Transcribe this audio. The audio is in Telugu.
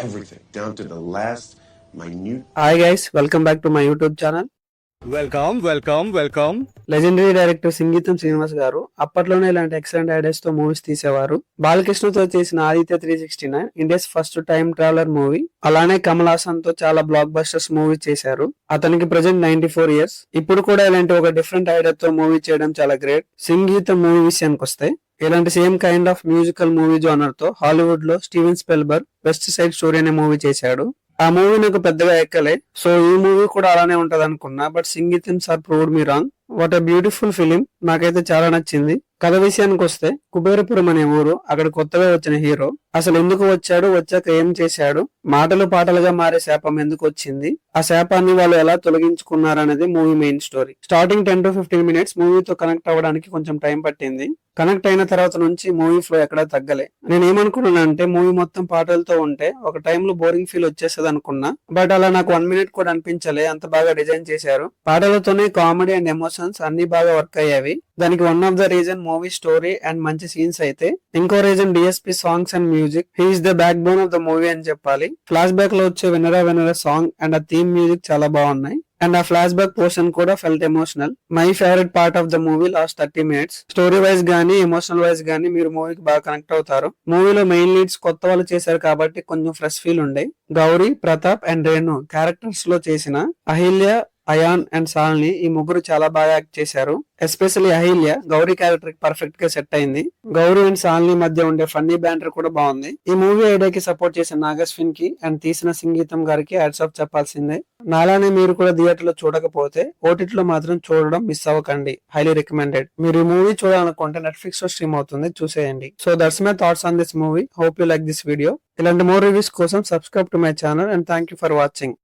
everything down to the last minute. Hi guys, welcome back to my YouTube channel. Welcome. Legendary director Singeetam Srinivas గారు అప్పట్లోనే ఇలాంటి ఎక్సలెంట్ ఐడియాస్ తో మూవీస్ తీసేవారు. బాలకృష్ణతో చేసిన Aditya 369 India's first time traveller movie, అలానే కమల్ హాసన్ తో చాలా బ్లాక్ బస్టర్స్ మూవీ చేశారు. అతనికి ప్రెజెంట్ 94 ఇయర్స్. ఇప్పుడు కూడా ఇలాంటి ఒక డిఫరెంట్ ఐడియాతో మూవీ చేయడం చాలా గ్రేట్. సింగీతం మూవీ విషయానికి వస్తే ఇలాంటి same kind of musical movie genre తో హాలీవుడ్ లో Steven Spielberg west side story అనే మూవీ చేశాడు. ఆ మూవీ నాకు పెద్దగా ఎక్కలే, సో ఈ మూవీ కూడా అలానే ఉంటది అనుకున్నా. But Singeetam sir proved me wrong. What a beautiful film, నాకైతే చాలా నచ్చింది. కథ విషయానికి వస్తే కుబేరపురం అనే ఊరు, అక్కడ కొత్తగా వచ్చిన హీరో అసలు ఎందుకు వచ్చాడు, వచ్చాక ఏం చేశాడు, మాటలు పాటలుగా మారే శాపం ఎందుకు వచ్చింది, ఆ శాపాన్ని వాళ్ళు ఎలా తొలగించుకున్నారనేది movie main story. Starting 10 to 15 minutes మూవీతో కనెక్ట్ అవ్వడానికి కొంచెం టైం పట్టింది. కనెక్ట్ అయిన తర్వాత నుంచి మూవీ ఫ్లో ఎక్కడా తగ్గలే. నేను ఏమనుకున్నానంటే మూవీ మొత్తం పాటలతో ఉంటే ఒక టైంలో బోరింగ్ ఫీల్ వచ్చేస్తుంది అనుకున్నా. బట్ అలా నాకు 1 మినిట్ కూడా అనిపించలే, అంత బాగా డిజైన్ చేశారు. పాటలతోనే కామెడీ అండ్ ఎమోషన్స్ అన్ని బాగా వర్క్ అయ్యేవి. దానికి one of the reason movie story and మంచి సీన్స్ అయితే, ఇంకో reason DSP songs and music. He is the back bone of the movie అని చెప్పాలి. ఫ్లాష్ బ్యాక్ లో వచ్చే వినరా సాంగ్ అండ్ ఆ థీమ్ మ్యూజిక్ చాలా బాగున్నాయి. అండ్ ఆ ఫ్లాష్ బ్యాక్ పోర్షన్ కూడా felt emotional. My favourite part of the movie last 30 minutes. Story wise గానీ ఎమోషనల్ వైజ్ గానీ మీరు మూవీకి బాగా కనెక్ట్ అవుతారు. మూవీలో మెయిన్ లీడ్స్ కొత్త వాళ్ళు చేశారు కాబట్టి కొంచెం ఫ్రెష్ ఫీల్ ఉండే. గౌరీ, ప్రతాప్ అండ్ రేణు క్యారెక్టర్స్ లో చేసిన అహిల్య, అయాన్ అండ్ సాల్ని ఈ ముగ్గురు చాలా బాగా యాక్ట్ చేశారు. ఎస్పెషల్లీ అహిల్య గౌరీ క్యారెక్టర్ కి పర్ఫెక్ట్ గా సెట్ అయింది. గౌరీ అండ్ సాల్ని మధ్య ఉండే ఫన్నీ బ్యాంటర్ కూడా బాగుంది. ఈ మూవీ ఐడియాకి సపోర్ట్ చేసిన నాగశ్విన్ కి అండ్ తీసిన సింగీతం గారికి హ్యాట్స్ ఆఫ్ చెప్పాల్సిందే. నాలానే మీరు కూడా థియేటర్ లో చూడకపోతే ఓటీటీలో మాత్రం చూడడం మిస్ అవ్వకండి. Highly recommended. మీరు ఈ మూవీ చూడాలనుకుంటే నెట్ఫ్లిక్స్ లో స్ట్రీమ్ అవుతుంది, చూసేయండి. So that's my thoughts on this movie. Hope you like this video. ఇలాంటి మోర్ రివ్యూస్ కోసం subscribe to my channel and thank you for watching.